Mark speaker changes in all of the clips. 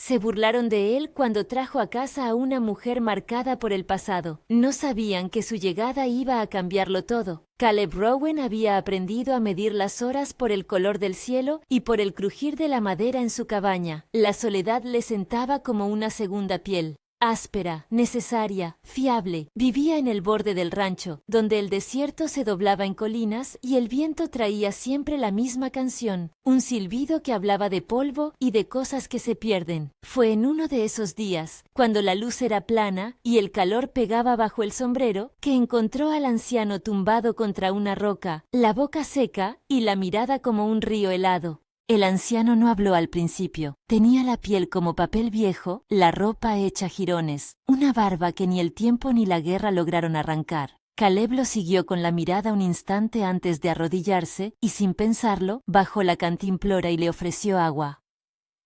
Speaker 1: Se burlaron de él cuando trajo a casa a una mujer marcada por el pasado. No sabían que su llegada iba a cambiarlo todo. Caleb Rowan había aprendido a medir las horas por el color del cielo y por el crujir de la madera en su cabaña. La soledad le sentaba como una segunda piel. Áspera, necesaria, fiable, vivía en el borde del rancho, donde el desierto se doblaba en colinas y el viento traía siempre la misma canción, un silbido que hablaba de polvo y de cosas que se pierden. Fue en uno de esos días, cuando la luz era plana y el calor pegaba bajo el sombrero, que encontró al anciano tumbado contra una roca, la boca seca y la mirada como un río helado. El anciano no habló al principio. Tenía la piel como papel viejo, la ropa hecha jirones, una barba que ni el tiempo ni la guerra lograron arrancar. Caleb lo siguió con la mirada un instante antes de arrodillarse y, sin pensarlo, bajó la cantimplora y le ofreció agua.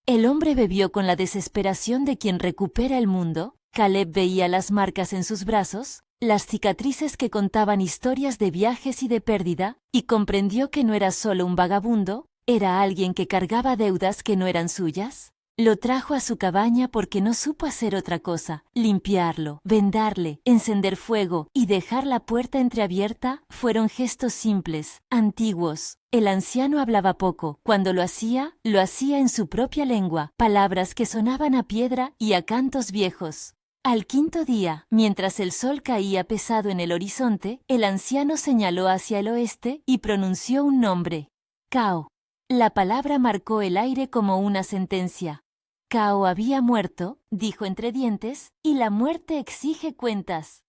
Speaker 1: El hombre bebió con la desesperación de quien recupera el mundo. Caleb veía las marcas en sus brazos, las cicatrices que contaban historias de viajes y de pérdida, y comprendió que no era solo un vagabundo. ¿Era alguien que cargaba deudas que no eran suyas? Lo trajo a su cabaña porque no supo hacer otra cosa. Limpiarlo, vendarle, encender fuego y dejar la puerta entreabierta fueron gestos simples, antiguos. El anciano hablaba poco. Cuando lo hacía en su propia lengua, palabras que sonaban a piedra y a cantos viejos. Al quinto día, mientras el sol caía pesado en el horizonte, el anciano señaló hacia el oeste y pronunció un nombre. Cao. La palabra marcó el aire como una sentencia. Cao había muerto, dijo entre dientes, y la muerte exige cuentas.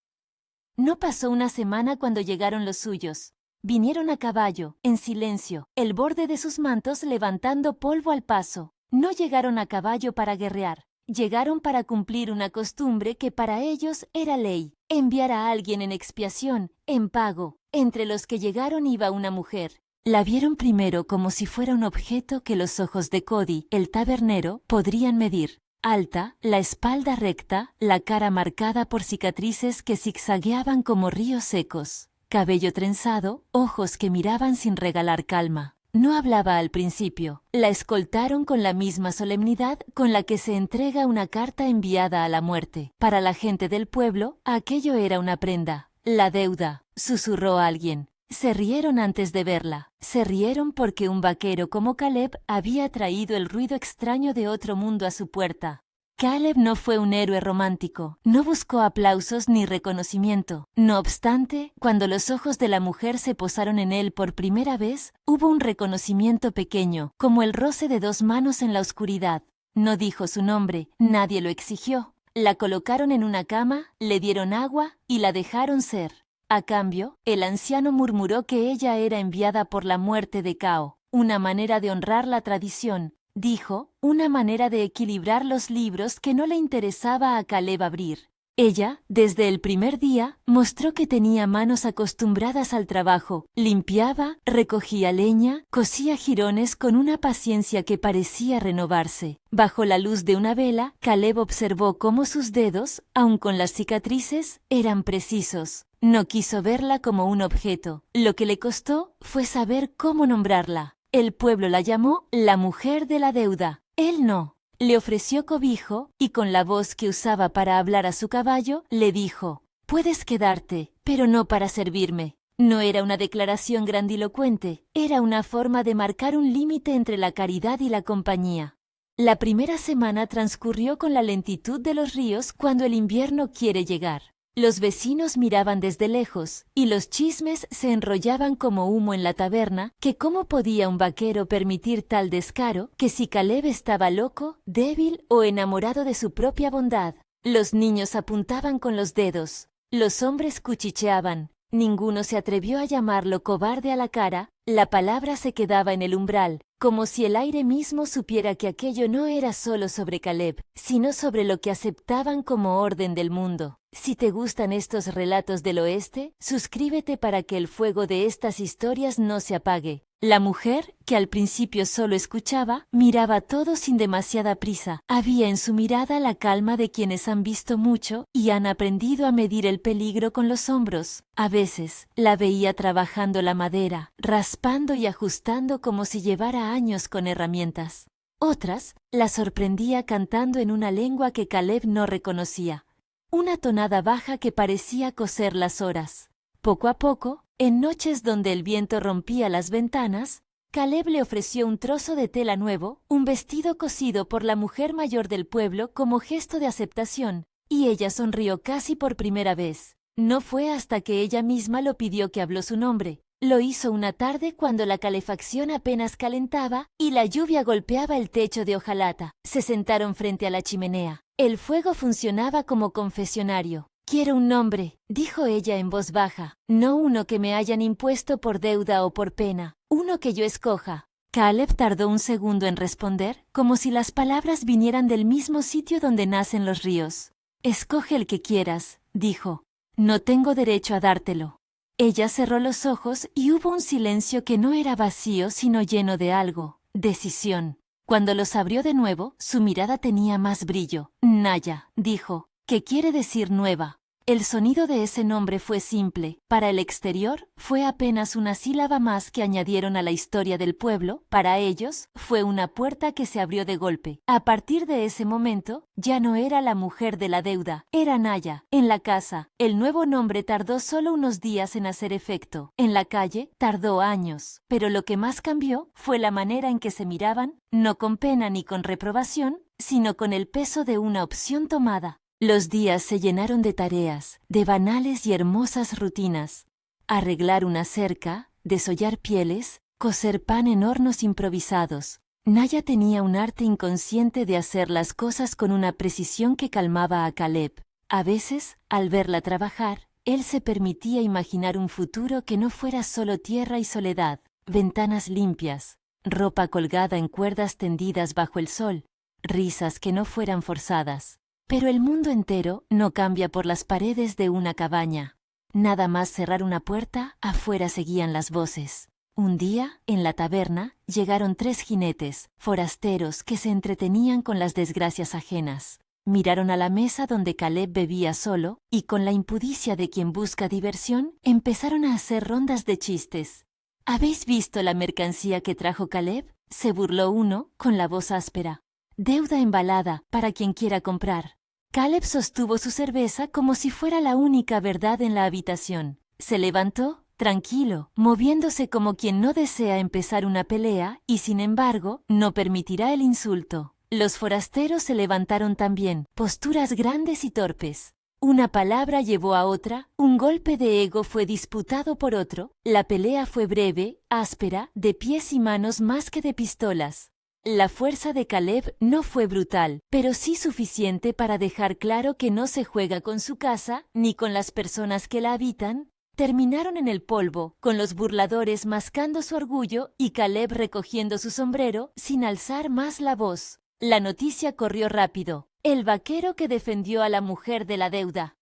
Speaker 1: No pasó una semana cuando llegaron los suyos. Vinieron a caballo, en silencio, el borde de sus mantos levantando polvo al paso. No llegaron a caballo para guerrear. Llegaron para cumplir una costumbre que para ellos era ley. Enviar a alguien en expiación, en pago. Entre los que llegaron iba una mujer. La vieron primero como si fuera un objeto que los ojos de Cody, el tabernero, podrían medir. Alta, la espalda recta, la cara marcada por cicatrices que zigzagueaban como ríos secos. Cabello trenzado, ojos que miraban sin regalar calma. No hablaba al principio. La escoltaron con la misma solemnidad con la que se entrega una carta enviada a la muerte. Para la gente del pueblo, aquello era una prenda. La deuda, susurró alguien. Se rieron antes de verla. Se rieron porque un vaquero como Caleb había traído el ruido extraño de otro mundo a su puerta. Caleb no fue un héroe romántico, no buscó aplausos ni reconocimiento. No obstante, cuando los ojos de la mujer se posaron en él por primera vez, hubo un reconocimiento pequeño, como el roce de dos manos en la oscuridad. No dijo su nombre, nadie lo exigió. La colocaron en una cama, le dieron agua y la dejaron ser. A cambio, el anciano murmuró que ella era enviada por la muerte de Cao, una manera de honrar la tradición, dijo, una manera de equilibrar los libros que no le interesaba a Caleb abrir. Ella, desde el primer día, mostró que tenía manos acostumbradas al trabajo, limpiaba, recogía leña, cosía jirones con una paciencia que parecía renovarse. Bajo la luz de una vela, Caleb observó cómo sus dedos, aun con las cicatrices, eran precisos. No quiso verla como un objeto. Lo que le costó fue saber cómo nombrarla. El pueblo la llamó la mujer de la deuda. Él no. Le ofreció cobijo y con la voz que usaba para hablar a su caballo, le dijo, «Puedes quedarte, pero no para servirme». No era una declaración grandilocuente, era una forma de marcar un límite entre la caridad y la compañía. La primera semana transcurrió con la lentitud de los ríos cuando el invierno quiere llegar. Los vecinos miraban desde lejos, y los chismes se enrollaban como humo en la taberna, que cómo podía un vaquero permitir tal descaro, que si Caleb estaba loco, débil o enamorado de su propia bondad. Los niños apuntaban con los dedos, los hombres cuchicheaban, ninguno se atrevió a llamarlo cobarde a la cara, la palabra se quedaba en el umbral, como si el aire mismo supiera que aquello no era solo sobre Caleb, sino sobre lo que aceptaban como orden del mundo. Si te gustan estos relatos del oeste, suscríbete para que el fuego de estas historias no se apague. La mujer, que al principio solo escuchaba, miraba todo sin demasiada prisa. Había en su mirada la calma de quienes han visto mucho y han aprendido a medir el peligro con los hombros. A veces, la veía trabajando la madera, raspando y ajustando como si llevara años con herramientas. Otras, la sorprendía cantando en una lengua que Caleb no reconocía. Una tonada baja que parecía coser las horas. Poco a poco, en noches donde el viento rompía las ventanas, Caleb le ofreció un trozo de tela nuevo, un vestido cosido por la mujer mayor del pueblo como gesto de aceptación, y ella sonrió casi por primera vez. No fue hasta que ella misma lo pidió que habló su nombre. Lo hizo una tarde cuando la calefacción apenas calentaba y la lluvia golpeaba el techo de hojalata. Se sentaron frente a la chimenea. El fuego funcionaba como confesionario. «Quiero un nombre», dijo ella en voz baja. «No uno que me hayan impuesto por deuda o por pena. Uno que yo escoja». Caleb tardó un segundo en responder, como si las palabras vinieran del mismo sitio donde nacen los ríos. «Escoge el que quieras», dijo. «No tengo derecho a dártelo». Ella cerró los ojos y hubo un silencio que no era vacío sino lleno de algo. Decisión. Cuando los abrió de nuevo, su mirada tenía más brillo. «Naya», dijo, que quiere decir nueva. El sonido de ese nombre fue simple. Para el exterior, fue apenas una sílaba más que añadieron a la historia del pueblo. Para ellos, fue una puerta que se abrió de golpe. A partir de ese momento, ya no era la mujer de la deuda. Era Naya. En la casa, el nuevo nombre tardó solo unos días en hacer efecto. En la calle, tardó años. Pero lo que más cambió fue la manera en que se miraban, no con pena ni con reprobación, sino con el peso de una opción tomada. Los días se llenaron de tareas, de banales y hermosas rutinas. Arreglar una cerca, desollar pieles, cocer pan en hornos improvisados. Naya tenía un arte inconsciente de hacer las cosas con una precisión que calmaba a Caleb. A veces, al verla trabajar, él se permitía imaginar un futuro que no fuera solo tierra y soledad, ventanas limpias, ropa colgada en cuerdas tendidas bajo el sol, risas que no fueran forzadas. Pero el mundo entero no cambia por las paredes de una cabaña. Nada más cerrar una puerta, afuera seguían las voces. Un día, en la taberna, llegaron 3 jinetes, forasteros que se entretenían con las desgracias ajenas. Miraron a la mesa donde Caleb bebía solo y con la impudicia de quien busca diversión, empezaron a hacer rondas de chistes. «¿Habéis visto la mercancía que trajo Caleb?», se burló uno, con la voz áspera. «Deuda embalada para quien quiera comprar». Caleb sostuvo su cerveza como si fuera la única verdad en la habitación. Se levantó, tranquilo, moviéndose como quien no desea empezar una pelea y, sin embargo, no permitirá el insulto. Los forasteros se levantaron también, posturas grandes y torpes. Una palabra llevó a otra, un golpe de ego fue disputado por otro, la pelea fue breve, áspera, de pies y manos más que de pistolas. La fuerza de Caleb no fue brutal, pero sí suficiente para dejar claro que no se juega con su casa ni con las personas que la habitan. Terminaron en el polvo, con los burladores mascando su orgullo y Caleb recogiendo su sombrero sin alzar más la voz. La noticia corrió rápido. El vaquero que defendió a la mujer de la deuda.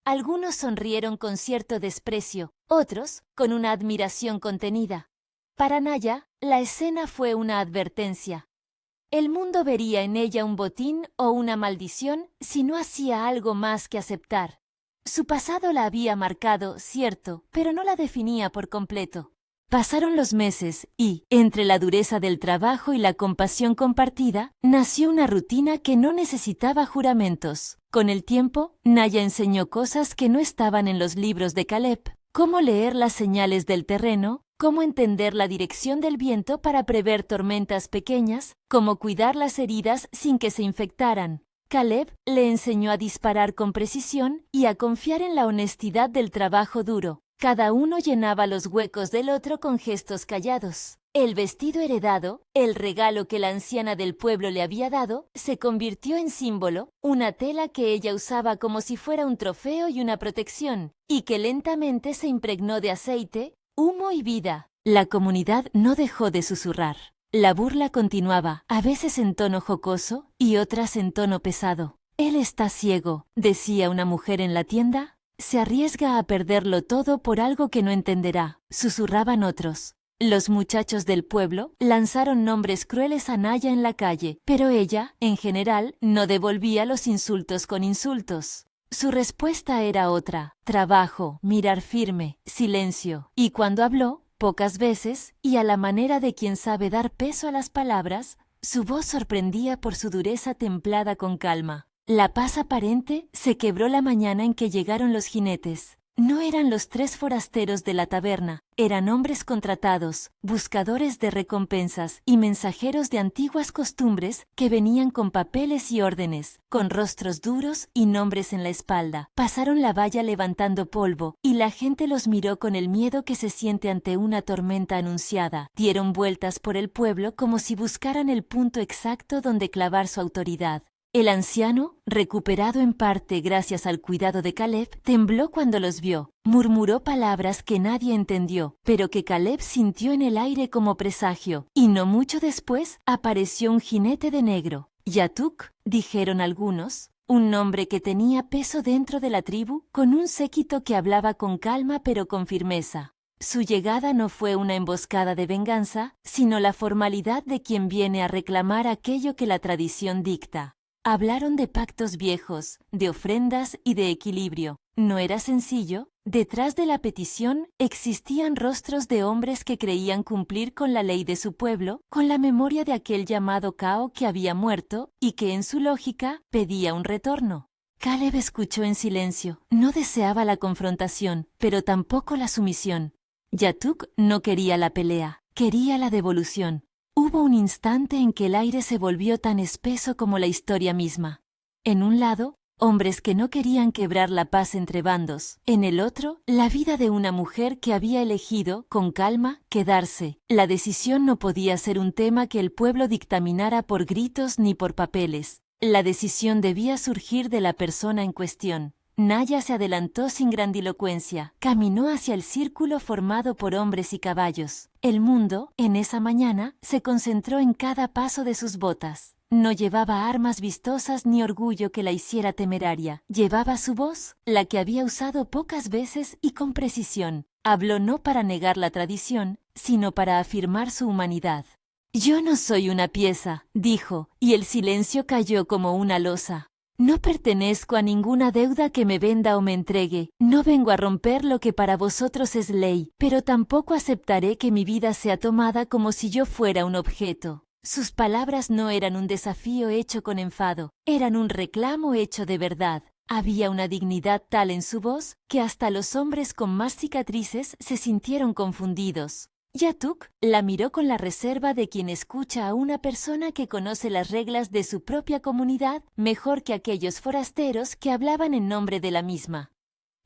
Speaker 1: Algunos sonrieron con cierto desprecio, otros con una admiración contenida. Para Naya, la escena fue una advertencia. El mundo vería en ella un botín o una maldición si no hacía algo más que aceptar. Su pasado la había marcado, cierto, pero no la definía por completo. Pasaron los meses y, entre la dureza del trabajo y la compasión compartida, nació una rutina que no necesitaba juramentos. Con el tiempo, Naya enseñó cosas que no estaban en los libros de Caleb, cómo leer las señales del terreno, cómo entender la dirección del viento para prever tormentas pequeñas, cómo cuidar las heridas sin que se infectaran. Caleb le enseñó a disparar con precisión y a confiar en la honestidad del trabajo duro. Cada uno llenaba los huecos del otro con gestos callados. El vestido heredado, el regalo que la anciana del pueblo le había dado, se convirtió en símbolo, una tela que ella usaba como si fuera un trofeo y una protección, y que lentamente se impregnó de aceite, humo y vida. La comunidad no dejó de susurrar. La burla continuaba, a veces en tono jocoso y otras en tono pesado. «Él está ciego», decía una mujer en la tienda. «Se arriesga a perderlo todo por algo que no entenderá», susurraban otros. Los muchachos del pueblo lanzaron nombres crueles a Naya en la calle, pero ella, en general, no devolvía los insultos con insultos. Su respuesta era otra: trabajo, mirar firme, silencio. Y cuando habló, pocas veces, y a la manera de quien sabe dar peso a las palabras, Su voz sorprendía por su dureza templada con calma. La paz aparente se quebró la mañana en que llegaron los jinetes. No eran los 3 forasteros de la taberna, eran hombres contratados, buscadores de recompensas y mensajeros de antiguas costumbres que venían con papeles y órdenes, con rostros duros y nombres en la espalda. Pasaron la valla levantando polvo, y la gente los miró con el miedo que se siente ante una tormenta anunciada. Dieron vueltas por el pueblo como si buscaran el punto exacto donde clavar su autoridad. El anciano, recuperado en parte gracias al cuidado de Caleb, tembló cuando los vio. Murmuró palabras que nadie entendió, pero que Caleb sintió en el aire como presagio, y no mucho después apareció un jinete de negro. Yatuk, dijeron algunos, un nombre que tenía peso dentro de la tribu, con un séquito que hablaba con calma pero con firmeza. Su llegada no fue una emboscada de venganza, sino la formalidad de quien viene a reclamar aquello que la tradición dicta. Hablaron de pactos viejos, de ofrendas y de equilibrio. No era sencillo. Detrás de la petición existían rostros de hombres que creían cumplir con la ley de su pueblo, con la memoria de aquel llamado Cao que había muerto y que en su lógica pedía un retorno. Caleb escuchó en silencio. No deseaba la confrontación, pero tampoco la sumisión. Yatuk no quería la pelea, quería la devolución. Hubo un instante en que el aire se volvió tan espeso como la historia misma. En un lado, hombres que no querían quebrar la paz entre bandos. En el otro, la vida de una mujer que había elegido, con calma, quedarse. La decisión no podía ser un tema que el pueblo dictaminara por gritos ni por papeles. La decisión debía surgir de la persona en cuestión. Naya se adelantó sin grandilocuencia, caminó hacia el círculo formado por hombres y caballos. El mundo, en esa mañana, se concentró en cada paso de sus botas. No llevaba armas vistosas ni orgullo que la hiciera temeraria. Llevaba su voz, la que había usado pocas veces y con precisión. Habló no para negar la tradición, sino para afirmar su humanidad. «Yo no soy una pieza», dijo, y el silencio cayó como una losa. «No pertenezco a ninguna deuda que me venda o me entregue. No vengo a romper lo que para vosotros es ley, pero tampoco aceptaré que mi vida sea tomada como si yo fuera un objeto». Sus palabras no eran un desafío hecho con enfado, eran un reclamo hecho de verdad. Había una dignidad tal en su voz que hasta los hombres con más cicatrices se sintieron confundidos. Yatuk la miró con la reserva de quien escucha a una persona que conoce las reglas de su propia comunidad mejor que aquellos forasteros que hablaban en nombre de la misma.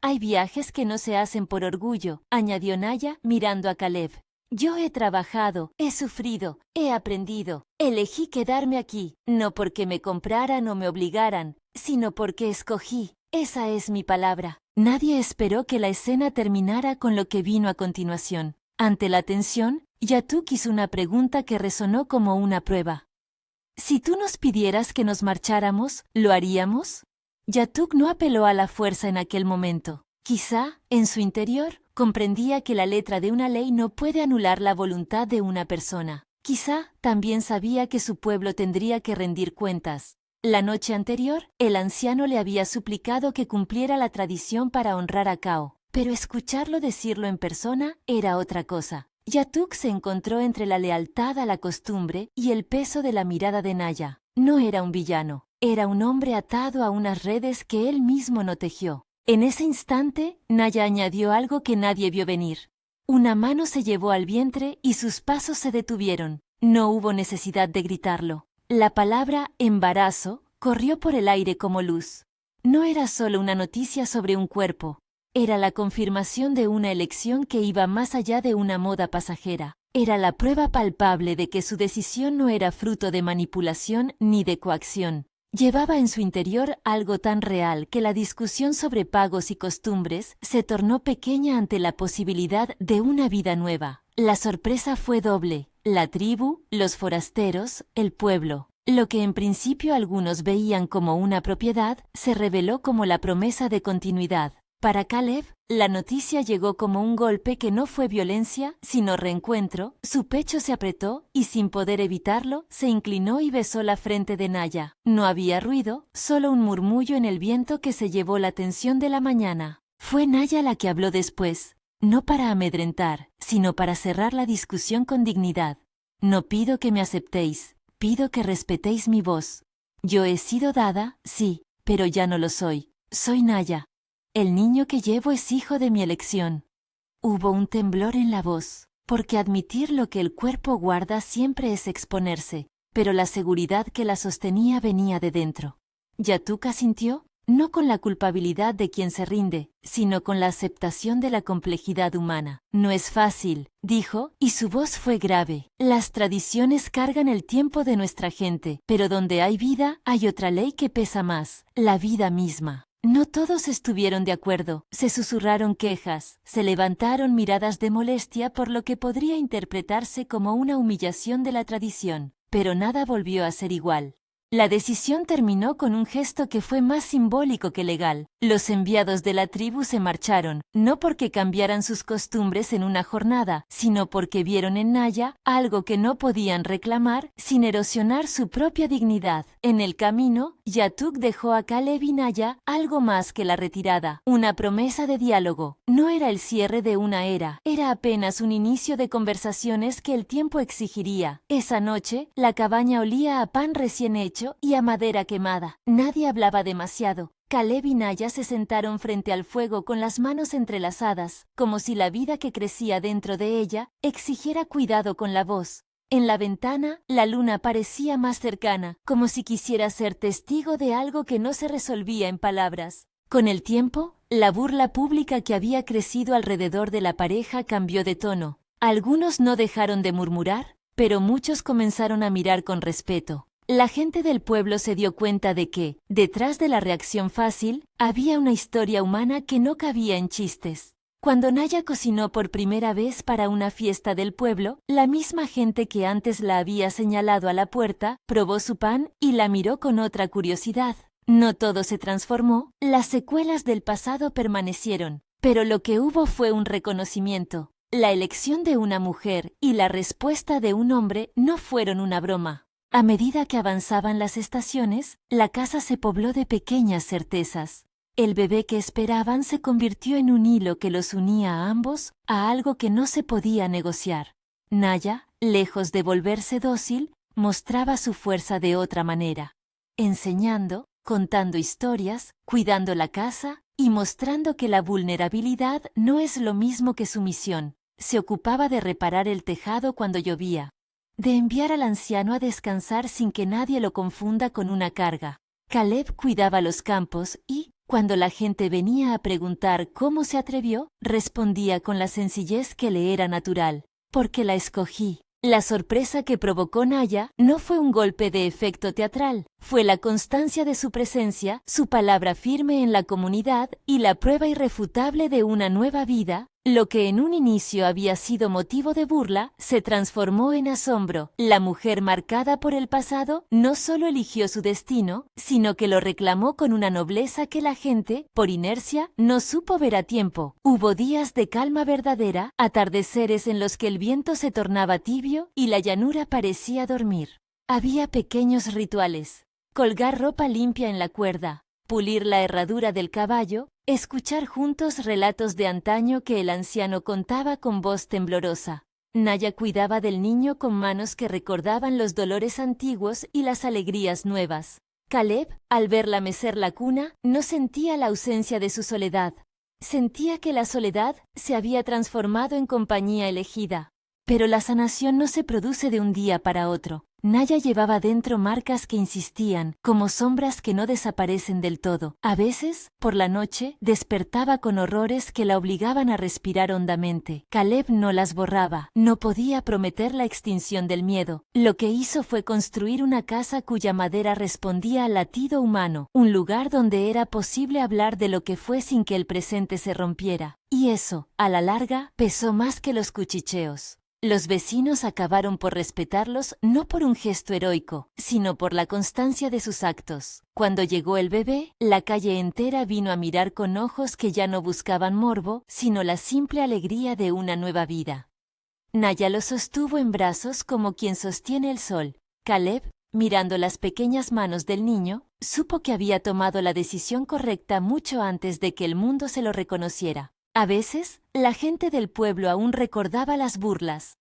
Speaker 1: «Hay viajes que no se hacen por orgullo», añadió Naya mirando a Caleb. «Yo he trabajado, he sufrido, he aprendido. Elegí quedarme aquí, no porque me compraran o me obligaran, sino porque escogí. Esa es mi palabra». Nadie esperó que la escena terminara con lo que vino a continuación. Ante la tensión, Yatuk hizo una pregunta que resonó como una prueba. «Si tú nos pidieras que nos marcháramos, ¿lo haríamos?» Yatuk no apeló a la fuerza en aquel momento. Quizá, en su interior, comprendía que la letra de una ley no puede anular la voluntad de una persona. Quizá también sabía que su pueblo tendría que rendir cuentas. La noche anterior, el anciano le había suplicado que cumpliera la tradición para honrar a Cao. Pero escucharlo decirlo en persona era otra cosa. Yatuk se encontró entre la lealtad a la costumbre y el peso de la mirada de Naya. No era un villano, era un hombre atado a unas redes que él mismo no tejió. En ese instante, Naya añadió algo que nadie vio venir. Una mano se llevó al vientre y sus pasos se detuvieron. No hubo necesidad de gritarlo. La palabra embarazo corrió por el aire como luz. No era solo una noticia sobre un cuerpo. Era la confirmación de una elección que iba más allá de una moda pasajera. Era la prueba palpable de que su decisión no era fruto de manipulación ni de coacción. Llevaba en su interior algo tan real que la discusión sobre pagos y costumbres se tornó pequeña ante la posibilidad de una vida nueva. La sorpresa fue doble: la tribu, los forasteros, el pueblo. Lo que en principio algunos veían como una propiedad, se reveló como la promesa de continuidad. Para Caleb, la noticia llegó como un golpe que no fue violencia, sino reencuentro. Su pecho se apretó y, sin poder evitarlo, se inclinó y besó la frente de Naya. No había ruido, solo un murmullo en el viento que se llevó la tensión de la mañana. Fue Naya la que habló después, no para amedrentar, sino para cerrar la discusión con dignidad. «No pido que me aceptéis, pido que respetéis mi voz. Yo he sido dada, sí, pero ya no lo soy. Soy Naya. El niño que llevo es hijo de mi elección. Hubo un temblor en la voz, porque admitir lo que el cuerpo guarda siempre es exponerse, pero la seguridad que la sostenía venía de dentro. Yatuk asintió, no con la culpabilidad de quien se rinde, sino con la aceptación de la complejidad humana. No es fácil, dijo, y su voz fue grave. Las tradiciones cargan el tiempo de nuestra gente, pero donde hay vida, hay otra ley que pesa más, la vida misma. No todos estuvieron de acuerdo, se susurraron quejas, se levantaron miradas de molestia por lo que podría interpretarse como una humillación de la tradición, pero nada volvió a ser igual. La decisión terminó con un gesto que fue más simbólico que legal. Los enviados de la tribu se marcharon, no porque cambiaran sus costumbres en una jornada, sino porque vieron en Naya algo que no podían reclamar sin erosionar su propia dignidad. En el camino, Yatuk dejó a Caleb y Naya algo más que la retirada, una promesa de diálogo. No era el cierre de una era, era apenas un inicio de conversaciones que el tiempo exigiría. Esa noche, la cabaña olía a pan recién hecho y a madera quemada. Nadie hablaba demasiado. Caleb y Naya se sentaron frente al fuego con las manos entrelazadas, como si la vida que crecía dentro de ella exigiera cuidado con la voz. En la ventana, la luna parecía más cercana, como si quisiera ser testigo de algo que no se resolvía en palabras. Con el tiempo, la burla pública que había crecido alrededor de la pareja cambió de tono. Algunos no dejaron de murmurar, pero muchos comenzaron a mirar con respeto. La gente del pueblo se dio cuenta de que, detrás de la reacción fácil, había una historia humana que no cabía en chistes. Cuando Naya cocinó por primera vez para una fiesta del pueblo, la misma gente que antes la había señalado a la puerta, probó su pan y la miró con otra curiosidad. No todo se transformó, las secuelas del pasado permanecieron, pero lo que hubo fue un reconocimiento. La elección de una mujer y la respuesta de un hombre no fueron una broma. A medida que avanzaban las estaciones, la casa se pobló de pequeñas certezas. El bebé que esperaban se convirtió en un hilo que los unía a ambos a algo que no se podía negociar. Naya, lejos de volverse dócil, mostraba su fuerza de otra manera. Enseñando, contando historias, cuidando la casa y mostrando que la vulnerabilidad no es lo mismo que sumisión. Se ocupaba de reparar el tejado cuando llovía, de enviar al anciano a descansar sin que nadie lo confunda con una carga. Caleb cuidaba los campos y, cuando la gente venía a preguntar cómo se atrevió, respondía con la sencillez que le era natural. Porque la escogí. La sorpresa que provocó Naya no fue un golpe de efecto teatral, fue la constancia de su presencia, su palabra firme en la comunidad y la prueba irrefutable de una nueva vida. Lo que en un inicio había sido motivo de burla, se transformó en asombro. La mujer marcada por el pasado no solo eligió su destino, sino que lo reclamó con una nobleza que la gente, por inercia, no supo ver a tiempo. Hubo días de calma verdadera, atardeceres en los que el viento se tornaba tibio y la llanura parecía dormir. Había pequeños rituales: colgar ropa limpia en la cuerda, pulir la herradura del caballo, escuchar juntos relatos de antaño que el anciano contaba con voz temblorosa. Naya cuidaba del niño con manos que recordaban los dolores antiguos y las alegrías nuevas. Caleb, al verla mecer la cuna, no sentía la ausencia de su soledad. Sentía que la soledad se había transformado en compañía elegida. Pero la sanación no se produce de un día para otro. Naya llevaba dentro marcas que insistían, como sombras que no desaparecen del todo. A veces, por la noche, despertaba con horrores que la obligaban a respirar hondamente. Caleb no las borraba, no podía prometer la extinción del miedo. Lo que hizo fue construir una casa cuya madera respondía al latido humano, un lugar donde era posible hablar de lo que fue sin que el presente se rompiera. Y eso, a la larga, pesó más que los cuchicheos. Los vecinos acabaron por respetarlos no por un gesto heroico, sino por la constancia de sus actos. Cuando llegó el bebé, la calle entera vino a mirar con ojos que ya no buscaban morbo, sino la simple alegría de una nueva vida. Naya lo sostuvo en brazos como quien sostiene el sol. Caleb, mirando las pequeñas manos del niño, supo que había tomado la decisión correcta mucho antes de que el mundo se lo reconociera. A veces, la gente del pueblo aún recordaba las burlas.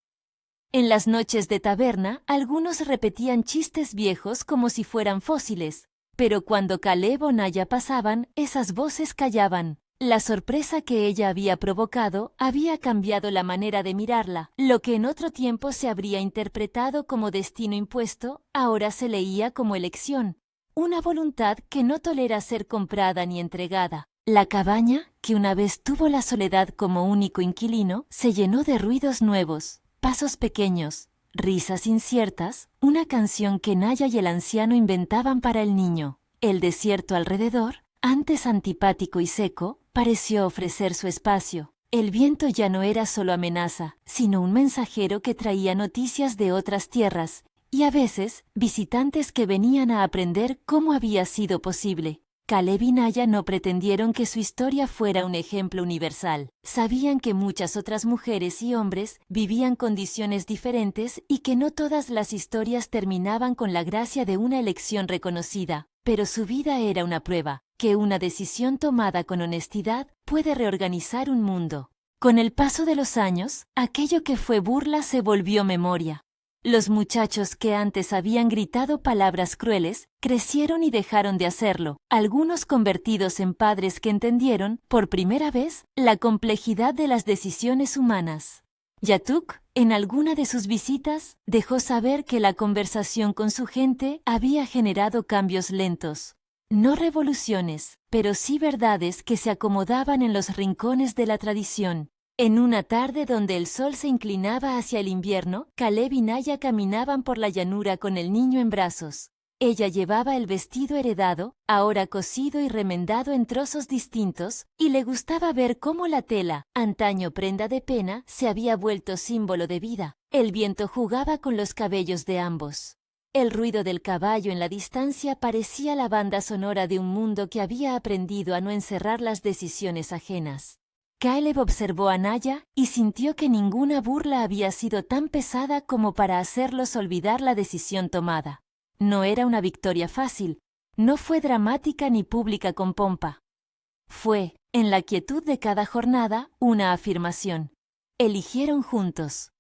Speaker 1: En las noches de taberna, algunos repetían chistes viejos como si fueran fósiles, pero cuando Caleb o Naya pasaban, esas voces callaban. La sorpresa que ella había provocado había cambiado la manera de mirarla. Lo que en otro tiempo se habría interpretado como destino impuesto, ahora se leía como elección. Una voluntad que no tolera ser comprada ni entregada. La cabaña, que una vez tuvo la soledad como único inquilino, se llenó de ruidos nuevos, pasos pequeños, risas inciertas, una canción que Naya y el anciano inventaban para el niño. El desierto alrededor, antes antipático y seco, pareció ofrecer su espacio. El viento ya no era solo amenaza, sino un mensajero que traía noticias de otras tierras, y a veces visitantes que venían a aprender cómo había sido posible. Caleb y Naya no pretendieron que su historia fuera un ejemplo universal. Sabían que muchas otras mujeres y hombres vivían condiciones diferentes y que no todas las historias terminaban con la gracia de una elección reconocida. Pero su vida era una prueba, que una decisión tomada con honestidad puede reorganizar un mundo. Con el paso de los años, aquello que fue burla se volvió memoria. Los muchachos que antes habían gritado palabras crueles, crecieron y dejaron de hacerlo, algunos convertidos en padres que entendieron, por primera vez, la complejidad de las decisiones humanas. Yatuk, en alguna de sus visitas, dejó saber que la conversación con su gente había generado cambios lentos. No revoluciones, pero sí verdades que se acomodaban en los rincones de la tradición. En una tarde donde el sol se inclinaba hacia el invierno, Caleb y Naya caminaban por la llanura con el niño en brazos. Ella llevaba el vestido heredado, ahora cosido y remendado en trozos distintos, y le gustaba ver cómo la tela, antaño prenda de pena, se había vuelto símbolo de vida. El viento jugaba con los cabellos de ambos. El ruido del caballo en la distancia parecía la banda sonora de un mundo que había aprendido a no encerrar las decisiones ajenas. Caleb observó a Naya y sintió que ninguna burla había sido tan pesada como para hacerlos olvidar la decisión tomada. No era una victoria fácil, no fue dramática ni pública con pompa. Fue, en la quietud de cada jornada, una afirmación. Eligieron juntos.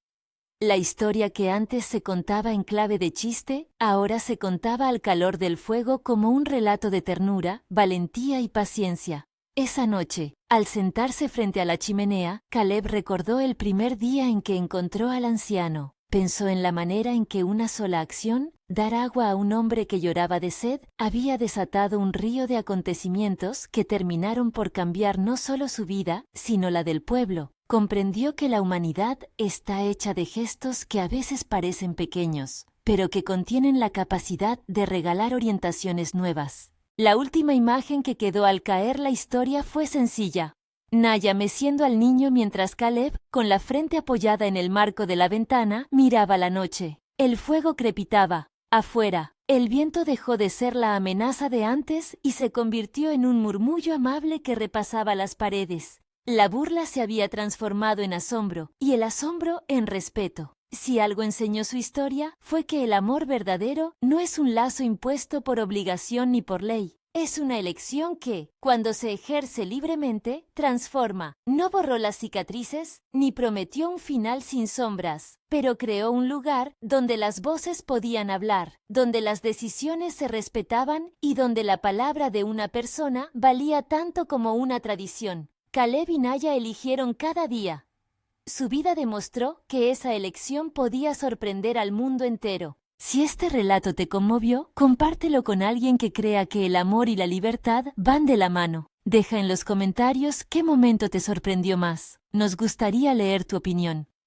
Speaker 1: La historia que antes se contaba en clave de chiste, ahora se contaba al calor del fuego como un relato de ternura, valentía y paciencia. Esa noche, al sentarse frente a la chimenea, Caleb recordó el primer día en que encontró al anciano. Pensó en la manera en que una sola acción, dar agua a un hombre que lloraba de sed, había desatado un río de acontecimientos que terminaron por cambiar no solo su vida, sino la del pueblo. Comprendió que la humanidad está hecha de gestos que a veces parecen pequeños, pero que contienen la capacidad de regalar orientaciones nuevas. La última imagen que quedó al caer la historia fue sencilla. Naya meciendo al niño mientras Caleb, con la frente apoyada en el marco de la ventana, miraba la noche. El fuego crepitaba. Afuera, el viento dejó de ser la amenaza de antes y se convirtió en un murmullo amable que repasaba las paredes. La burla se había transformado en asombro, y el asombro en respeto. Si algo enseñó su historia, fue que el amor verdadero no es un lazo impuesto por obligación ni por ley. Es una elección que, cuando se ejerce libremente, transforma. No borró las cicatrices, ni prometió un final sin sombras, pero creó un lugar donde las voces podían hablar, donde las decisiones se respetaban y donde la palabra de una persona valía tanto como una tradición. Caleb y Naya eligieron cada día. Su vida demostró que esa elección podía sorprender al mundo entero. Si este relato te conmovió, compártelo con alguien que crea que el amor y la libertad van de la mano. Deja en los comentarios qué momento te sorprendió más. Nos gustaría leer tu opinión.